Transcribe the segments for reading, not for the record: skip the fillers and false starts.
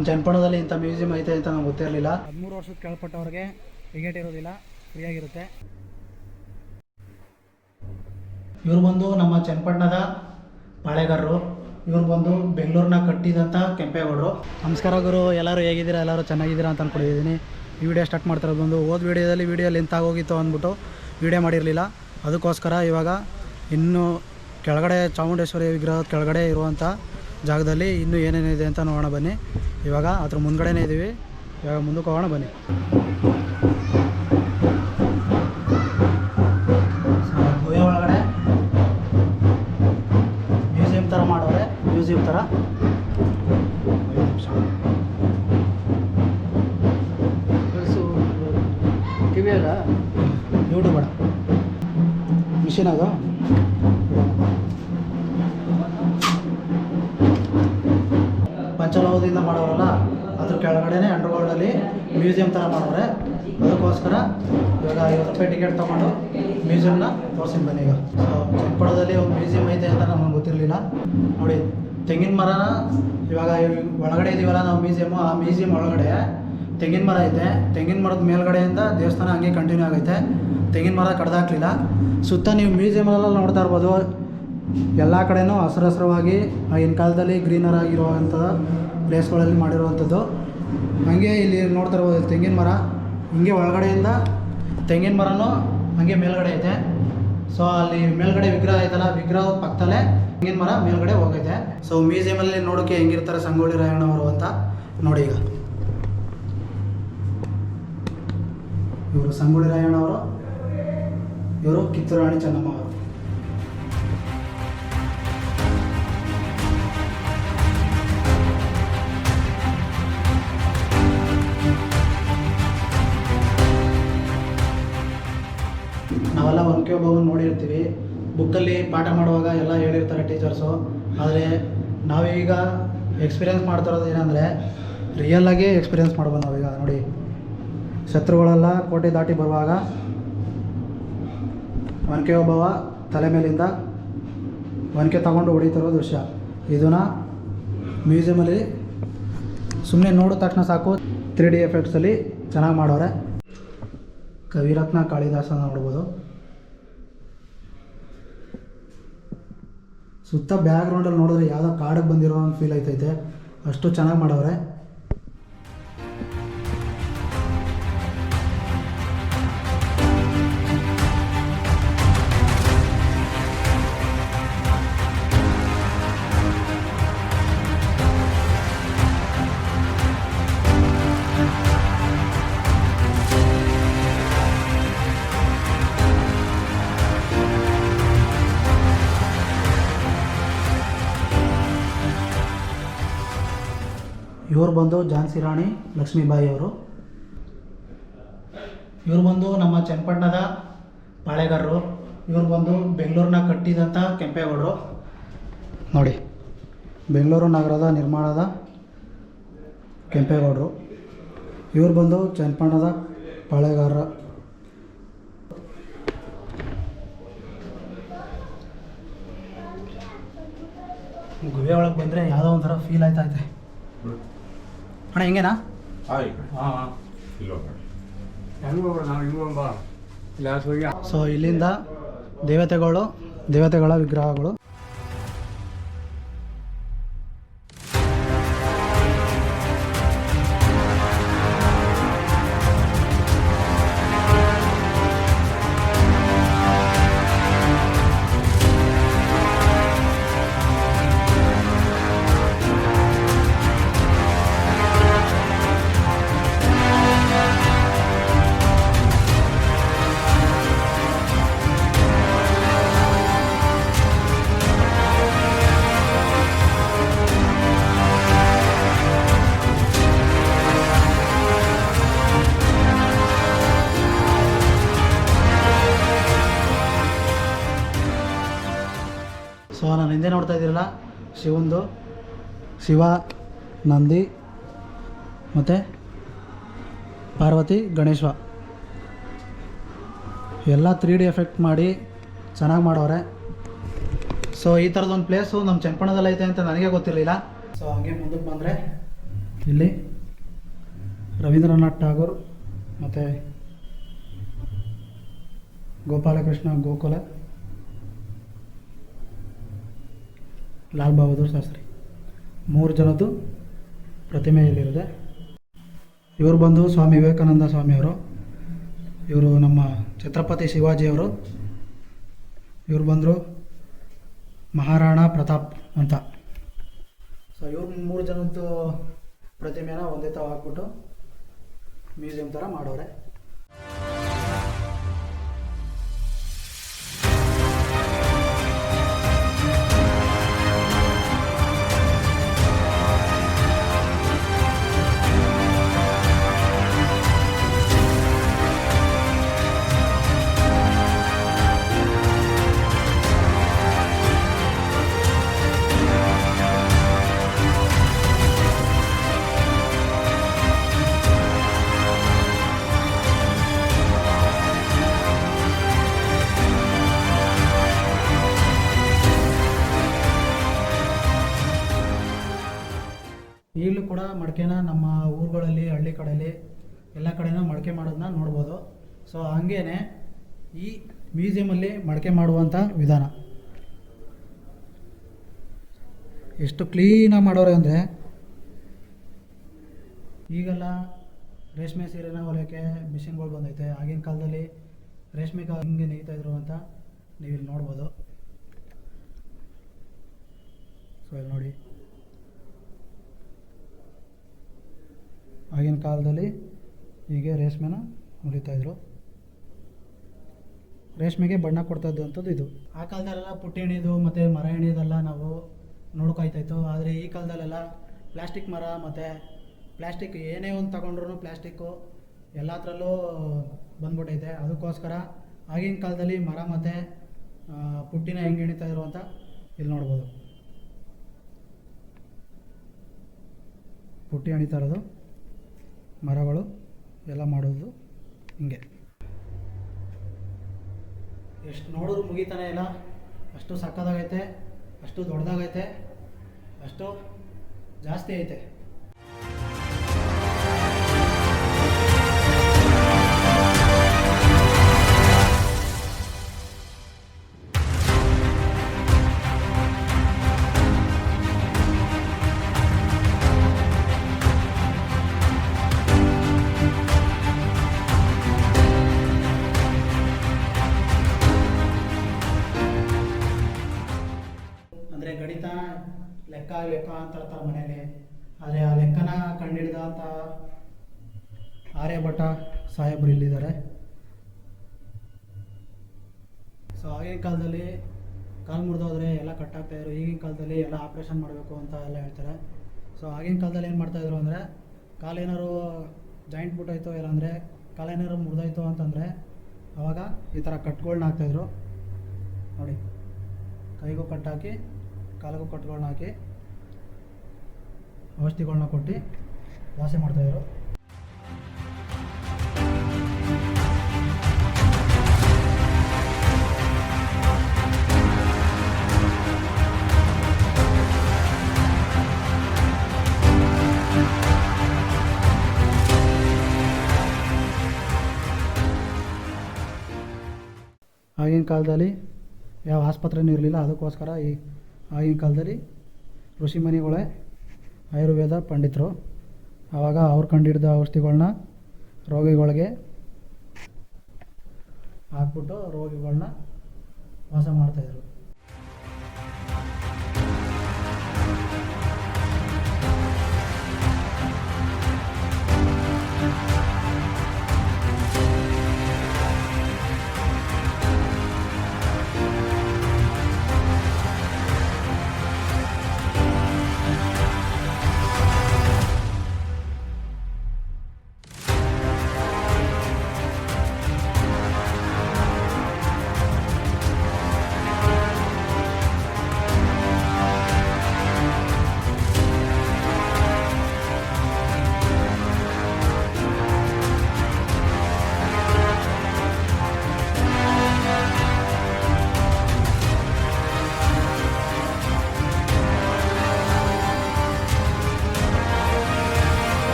ನಮ್ಮ ಜನಪದದಲ್ಲಿ ಇಂಥ ಮ್ಯೂಸಿಯಂ ಐತೆ ಅಂತ ನಮ್ಗೆ ಗೊತ್ತಿರಲಿಲ್ಲ. 13 ವರ್ಷದ ಕೆಳಪಟ್ಟವ್ರಿಗೆ ಟಿಕೆಟ್ ಇರೋದಿಲ್ಲ, ಫ್ರೀಯಾಗಿರುತ್ತೆ. ಇವ್ರು ಬಂದು ನಮ್ಮ ಚನ್ನಪಟ್ಟಣದ ಪಾಳೆಗಾರರು. ಇವ್ರು ಬಂದು ಬೆಂಗಳೂರನ್ನ ಕಟ್ಟಿದಂಥ ಕೆಂಪೇಗೌಡರು. ನಮಸ್ಕಾರ ಗುರು, ಎಲ್ಲರೂ ಹೇಗಿದ್ದೀರಾ? ಎಲ್ಲರೂ ಚೆನ್ನಾಗಿದ್ದೀರಾ ಅಂತ ಅಂದ್ಕೊಂಡಿದ್ದೀನಿ. ಈ ವಿಡಿಯೋ ಸ್ಟಾರ್ಟ್ ಮಾಡ್ತಿರೋದು ಬಂದು ಹೋದ ವಿಡಿಯೋ ಲೆಂತ್ ಆಗೋಗಿತ್ತು ಅಂದ್ಬಿಟ್ಟು ವಿಡಿಯೋ ಮಾಡಿರಲಿಲ್ಲ. ಅದಕ್ಕೋಸ್ಕರ ಇವಾಗ ಇನ್ನೂ ಕೆಳಗಡೆ ಚಾಮುಂಡೇಶ್ವರಿ ವಿಗ್ರಹದ ಕೆಳಗಡೆ ಇರುವಂಥ ಜಾಗದಲ್ಲಿ ಇನ್ನೂ ಏನೇನಿದೆ ಅಂತ ನೋಡೋಣ ಬನ್ನಿ. ಇವಾಗ ಅದ್ರ ಮುಂದ್ಗಡೆನೇ ಇದ್ದೀವಿ, ಇವಾಗ ಮುಂದಕ್ಕೆ ಹೋಗೋಣ ಬನ್ನಿ. ಗುಹೆ ಒಳಗಡೆ ಮ್ಯೂಸಿಯಂ ಥರ ಮಾಡೋರೆ, ಮ್ಯೂಸಿಯಂ ಥರ. ಕಿವಿಯಾಗ ಯೂಟ್ಯೂಬ್ ಬೇಡ, ಮಿಷಿನಾಗ ಪಂಚಲೋಹದಿಂದ ಮಾಡೋರಲ್ಲ, ಅದ್ರ ಕೆಳಗಡೆನೇ ಅಂಡರ್ಗ್ರೌಂಡಲ್ಲಿ ಮ್ಯೂಸಿಯಂ ಥರ ಮಾಡೋರೆ. ಅದಕ್ಕೋಸ್ಕರ ಇವಾಗ 50 ರೂಪಾಯಿ ಟಿಕೆಟ್ ತೊಗೊಂಡು ಮ್ಯೂಸಿಯಮ್ನ ತೋರಿಸ್ತೀನಿ ಬನ್ನಿ. ಈಗ ಚನ್ನಪಟ್ಟಣದಲ್ಲಿ ಒಂದು ಮ್ಯೂಸಿಯಂ ಐತೆ ಅಂತ ನಮಗೆ ಗೊತ್ತಿರಲಿಲ್ಲ. ನೋಡಿ, ತೆಂಗಿನ ಮರನ ಇವಾಗ ಒಳಗಡೆ ಇದೀವಲ್ಲ ನಾವು ಮ್ಯೂಸಿಯಮ್ಮು, ಆ ಮ್ಯೂಸಿಯಂ ಒಳಗಡೆ ತೆಂಗಿನ ಮರ ಐತೆ. ತೆಂಗಿನ ಮರದ ಮೇಲ್ಗಡೆಯಿಂದ ದೇವಸ್ಥಾನ ಹಂಗೆ ಕಂಟಿನ್ಯೂ ಆಗೈತೆ. ತೆಂಗಿನ ಮರ ಕಡ್ದಾಕ್ಲಿಲ್ಲ. ಸುತ್ತ ನೀವು ಮ್ಯೂಸಿಯಮಲ್ಲೆಲ್ಲ ನೋಡ್ತಾ ಇರ್ಬೋದು, ಎಲ್ಲ ಕಡೆನೂ ಹಸಿರವಾಗಿ ಆಗಿನ ಕಾಲದಲ್ಲಿ ಗ್ರೀನರ್ ಆಗಿರುವಂಥ ಪ್ಲೇಸ್ಗಳಲ್ಲಿ ಮಾಡಿರುವಂಥದ್ದು. ಹಾಗೆ ಇಲ್ಲಿ ನೋಡ್ತಾ ಇರ್ಬೋದು ತೆಂಗಿನ ಮರ, ಹಿಂಗೆ ಒಳಗಡೆಯಿಂದ ತೆಂಗಿನ ಮರನೂ ಹಾಗೆ ಮೇಲ್ಗಡೆ ಐತೆ. ಸೊ ಅಲ್ಲಿ ಮೇಲ್ಗಡೆ ವಿಗ್ರಹ ಐತಲ್ಲ, ವಿಗ್ರಹದ ಪಕ್ಕದಲ್ಲೇ ತೆಂಗಿನ ಮರ ಮೇಲ್ಗಡೆ ಹೋಗೈತೆ. ಸೊ ಮ್ಯೂಸಿಯಮಲ್ಲಿ ನೋಡೋಕ್ಕೆ ಹೆಂಗಿರ್ತಾರೆ ಸಂಗೊಳ್ಳಿ ರಾಯಣ್ಣವರು ಅಂತ ನೋಡಿ. ಈಗ ಇವರು ಸಂಗೊಳ್ಳಿ ರಾಯಣ್ಣವರು, ಇವರು ಕಿತ್ತೂರು ರಾಣಿ ಚೆನ್ನಮ್ಮ ಅವರು. ನಾವೆಲ್ಲ ಒನಕೆ ಓಬವ್ವನ ನೋಡಿರ್ತೀವಿ, ಬುಕ್ಕಲ್ಲಿ ಪಾಠ ಮಾಡುವಾಗ ಎಲ್ಲ ಹೇಳಿರ್ತಾರೆ ಟೀಚರ್ಸು. ಆದರೆ ನಾವೀಗ ಎಕ್ಸ್ಪೀರಿಯೆನ್ಸ್ ಮಾಡ್ತಿರೋದು ಏನಂದರೆ, ರಿಯಲ್ಲಾಗಿ ಎಕ್ಸ್ಪೀರಿಯೆನ್ಸ್ ಮಾಡ್ಬೋದು ನಾವೀಗ. ನೋಡಿ, ಶತ್ರುಗಳೆಲ್ಲ ಕೋಟೆ ದಾಟಿ ಬರುವಾಗ ಒನಕೆ ಓಬವ್ವ ತಲೆ ಮೇಲಿಂದ ಒನಕೆ ತಗೊಂಡು ಹೊಡಿತಿರೋ ದೃಶ್ಯ. ಇದನ್ನು ಮ್ಯೂಸಿಯಮಲ್ಲಿ ಸುಮ್ಮನೆ ನೋಡಿದ ತಕ್ಷಣ ಸಾಕು, 3D ಎಫೆಕ್ಟ್ಸಲ್ಲಿ ಚೆನ್ನಾಗಿ ಮಾಡೋರೆ. ಕವಿರತ್ನ ಕಾಳಿದಾಸನ ನೋಡ್ಬೋದು. ಸುತ್ತ ಬ್ಯಾಕ್ಗ್ರೌಂಡಲ್ಲಿ ನೋಡಿದ್ರೆ ಯಾವುದೋ ಕಾಡಿಗೆ ಬಂದಿರೋ ಒಂದು ಫೀಲ್ ಐತೈತೆ, ಅಷ್ಟು ಚೆನ್ನಾಗಿ ಮಾಡವ್ರೆ. ಇವ್ರು ಬಂದು ಝಾನ್ಸಿ ರಾಣಿ ಲಕ್ಷ್ಮೀಬಾಯಿ ಅವರು. ಇವ್ರು ಬಂದು ನಮ್ಮ ಚನ್ನಪಟ್ಟಣದ ಪಾಳೆಗಾರರು. ಇವ್ರು ಬಂದು ಬೆಂಗಳೂರನ್ನ ಕಟ್ಟಿದಂಥ ಕೆಂಪೇಗೌಡರು. ನೋಡಿ, ಬೆಂಗಳೂರು ನಗರದ ನಿರ್ಮಾಣದ ಕೆಂಪೇಗೌಡರು. ಇವ್ರು ಬಂದು ಚನ್ನಪಟ್ಟಣದ ಪಾಳೆಗಾರರ. ಗುಹೆ ಒಳಗೆ ಬಂದರೆ ಯಾವುದೋ ಒಂಥರ ಫೀಲ್ ಆಯ್ತೈತೆ ಅಣ್ಣ. ಹಿಂಗೇನಾ? ಸೊ ಇಲ್ಲಿಂದ ದೇವತೆಗಳ ವಿಗ್ರಹಗಳು. ಸೊ ನಾನು ಹಿಂದೆ ನೋಡ್ತಾ ಇದ್ದೀರಲ್ಲ, ಶಿವ, ನಂದಿ ಮತ್ತು ಪಾರ್ವತಿ, ಗಣೇಶ ಎಲ್ಲ 3D ಎಫೆಕ್ಟ್ ಮಾಡಿ ಚೆನ್ನಾಗಿ ಮಾಡೋರೆ. ಸೊ ಈ ಥರದೊಂದು ಪ್ಲೇಸು ನಮ್ಮ ಚನ್ನಪಟ್ಟಣದಲ್ಲಿ ಐತೆ ಅಂತ ನನಗೆ ಗೊತ್ತಿರಲಿಲ್ಲ. ಸೊ ಹಂಗೆ ಮುಂದಕ್ಕೆ ಬಂದರೆ ಇಲ್ಲಿ ರವೀಂದ್ರನಾಥ್ ಠಾಗೂರ್ ಮತ್ತು ಗೋಪಾಲಕೃಷ್ಣ ಗೋಕುಲ, ಲಾಲ್ ಬಹದ್ದೂರ್ ಶಾಸ್ತ್ರಿ 3 ಜನದ್ದು ಪ್ರತಿಮೆ ಇಲ್ಲಿರುತ್ತೆ. ಇವರು ಬಂದು ಸ್ವಾಮಿ ವಿವೇಕಾನಂದ ಸ್ವಾಮಿಯವರು. ಇವರು ನಮ್ಮ ಛತ್ರಪತಿ ಶಿವಾಜಿಯವರು. ಇವರು ಬಂದರು ಮಹಾರಾಣಾ ಪ್ರತಾಪ್ ಅಂತ. ಸೊ ಇವ್ರು 3 ಜನದ್ದು ಪ್ರತಿಮೆನ ಒಂದೇ ತಾವು ಹಾಕ್ಬಿಟ್ಟು ಮ್ಯೂಸಿಯಂ ಥರ ಮಾಡೋರೆ. ಈಗಲೂ ಕೂಡ ಮಡಿಕೆನ ನಮ್ಮ ಊರುಗಳಲ್ಲಿ, ಹಳ್ಳಿ ಕಡೆಯಲ್ಲಿ ಎಲ್ಲ ಕಡೆನೂ ಮಡಿಕೆ ಮಾಡೋದನ್ನ ನೋಡ್ಬೋದು. ಸೊ ಹಂಗೇ ಈ ಮ್ಯೂಸಿಯಮಲ್ಲಿ ಮಡಿಕೆ ಮಾಡುವಂಥ ವಿಧಾನ ಎಷ್ಟು ಕ್ಲೀನಾಗಿ ಮಾಡೋರೆ ಅಂದರೆ, ಈಗೆಲ್ಲ ರೇಷ್ಮೆ ಸೀರೆನ ಹೊಲಿಯೋಕ್ಕೆ ಮಿಷಿನ್ಗಳು ಬಂದೈತೆ. ಆಗಿನ ಕಾಲದಲ್ಲಿ ರೇಷ್ಮೆಗೆ ಹಿಂಗೆ ನೇಯ್ತಾಯಿದ್ರು ಅಂತ ನೀವು ಇಲ್ಲಿ ನೋಡ್ಬೋದು. ಸೊ ಇಲ್ಲಿ ನೋಡಿ, ಆಗಿನ ಕಾಲದಲ್ಲಿ ಹೀಗೆ ರೇಷ್ಮೆನ ಹೊಲಿತಾಯಿದ್ರು. ರೇಷ್ಮೆಗೆ ಬಣ್ಣ ಕೊಡ್ತಾಯಿದ್ದಂಥದ್ದು ಇದು. ಆ ಕಾಲದಲ್ಲೆಲ್ಲ ಪುಟ್ಟಿ ಎಣಿಯೋದು ಮತ್ತು ಮರ ಎಣಿಯೋದೆಲ್ಲ ನಾವು ನೋಡ್ಕೊಯ್ತಾಯಿತ್ತು. ಆದರೆ ಈ ಕಾಲದಲ್ಲೆಲ್ಲ ಪ್ಲಾಸ್ಟಿಕ್ ಮರ ಮತ್ತು ಪ್ಲಾಸ್ಟಿಕ್ ಏನೇ ಒಂದು ತಗೊಂಡ್ರೂ ಪ್ಲಾಸ್ಟಿಕ್ಕು ಎಲ್ಲತ್ರಲ್ಲೂ ಬಂದ್ಬಿಟ್ಟೈತೆ. ಅದಕ್ಕೋಸ್ಕರ ಆಗಿನ ಕಾಲದಲ್ಲಿ ಮರ ಮತ್ತು ಪುಟ್ಟಿನ ಹೆಂಗೆ ಎಣಿತಾಯಿದ್ರು ಅಂತ ಇಲ್ಲಿ ನೋಡ್ಬೋದು. ಪುಟ್ಟಿ ಎಣಿತಾ ಇರೋದು, ಮರಗಳು ಎಲ್ಲ ಮಾಡೋದು ಹಿಂಗೆ. ಎಷ್ಟು ನೋಡಿದ್ರು ಮುಗಿತಾನೆ ಇಲ್ಲ, ಅಷ್ಟು ಸಕ್ಕದಾಗೈತೆ, ಅಷ್ಟು ದೊಡ್ಡದಾಗೈತೆ, ಅಷ್ಟು ಜಾಸ್ತಿ ಐತೆ. ಅಂದರೆ ಗಣಿತ ಲೆಕ್ಕ ಅಂತ ಹೇಳ್ತಾರೆ ಮನೇಲಿ. ಆದರೆ ಆ ಲೆಕ್ಕನ ಕಂಡುಹಿಡಿದಂಥ ಆರ್ಯಭಟ ಸಾಹೇಬರು ಇಲ್ಲಿದ್ದಾರೆ. ಸೊ ಆಗಿನ ಕಾಲದಲ್ಲಿ ಕಾಲು ಮುರಿದೋದ್ರೆ ಎಲ್ಲ ಕಟ್ಟಾಗ್ತಾಯಿದ್ರು. ಈಗಿನ ಕಾಲದಲ್ಲಿ ಎಲ್ಲ ಆಪ್ರೇಷನ್ ಮಾಡಬೇಕು ಅಂತ ಎಲ್ಲ ಹೇಳ್ತಾರೆ. ಸೊ ಆಗಿನ ಕಾಲದಲ್ಲಿ ಏನು ಮಾಡ್ತಾಯಿದ್ರು ಅಂದರೆ, ಕಾಲೇನಾದ್ರು ಜಾಯಿಂಟ್ ಬಿಟ್ಟೋಯ್ತು, ಇಲ್ಲಾಂದರೆ ಕಾಲೇನಾದ್ರು ಮುರಿದೋಯ್ತು ಅಂತಂದರೆ ಆವಾಗ ಈ ಥರ ಕಟ್ಗಳನ್ನ ಹಾಕ್ತಾಯಿದ್ರು ನೋಡಿ. ಕೈಗೂ ಕಟ್ಟಾಕಿ, ಕಾಲಿಗೂ ಕಟ್ಗಳನ್ನ ಹಾಕಿ ಔಷಧಿಗಳನ್ನ ಕೊಟ್ಟು ವಾಸಿ ಮಾಡ್ತಾಯಿದ್ರು. ಆಗಿನ ಕಾಲದಲ್ಲಿ ಯಾವ ಆಸ್ಪತ್ರೆನೂ ಇರಲಿಲ್ಲ. ಅದಕ್ಕೋಸ್ಕರ ಆಗಿನ ಕಾಲದಲ್ಲಿ ಋಷಿಮುನಿಗಳೇ ಆಯುರ್ವೇದ ಪಂಡಿತರು. ಆವಾಗ ಅವ್ರು ಕಂಡುಹಿಡಿದ ಔಷಧಿಗಳನ್ನ ರೋಗಿಗಳಿಗೆ ಹಾಕ್ಬಿಟ್ಟು ರೋಗಿಗಳನ್ನ ವಾಸ ಮಾಡ್ತಾಯಿದ್ರು.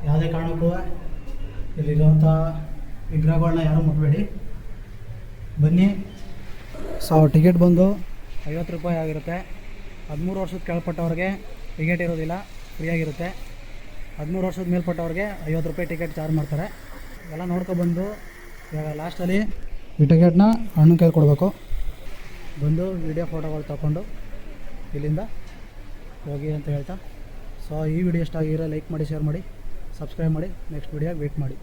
ಯಾವುದೇ ಕಾರಣಕ್ಕೂ ಇಲ್ಲಿರುವಂಥ ವಿಗ್ರಹಗಳನ್ನ ಯಾರೂ ಮುಟ್ಬೇಡಿ. ಬನ್ನಿ. ಸೊ ಟಿಕೆಟ್ ಬಂದು 50 ರೂಪಾಯಿ ಆಗಿರುತ್ತೆ. 13 ವರ್ಷದ ಕೆಳಪಟ್ಟವ್ರಿಗೆ ಟಿಕೆಟ್ ಇರೋದಿಲ್ಲ, ಫ್ರೀಯಾಗಿರುತ್ತೆ. 13 ವರ್ಷದ ಮೇಲ್ಪಟ್ಟವ್ರಿಗೆ 50 ರೂಪಾಯಿ ಟಿಕೆಟ್ ಚಾರ್ಜ್ ಮಾಡ್ತಾರೆ. ಎಲ್ಲ ನೋಡ್ಕೊಬಂದು ಇವಾಗ ಲಾಸ್ಟಲ್ಲಿ ಈ ಟಿಕೆಟ್ನ ಅಣ್ಣನ ಕೈಲಿ ಕೊಡಬೇಕು. ಬಂದು ವೀಡಿಯೋ ಫೋಟೋಗಳು ತಗೊಂಡು ಇಲ್ಲಿಂದ ಹೋಗಿ ಅಂತ ಹೇಳ್ತಾ, ಸೊ ಈ ವಿಡಿಯೋ ಇಷ್ಟ ಆಗಿರೋ ಲೈಕ್ ಮಾಡಿ, ಶೇರ್ ಮಾಡಿ, ಸಬ್ಸ್ಕ್ರೈಬ್ ಮಾಡಿ, ನೆಕ್ಸ್ಟ್ ವಿಡಿಯೋಗೆ ವೇಟ್ ಮಾಡಿ.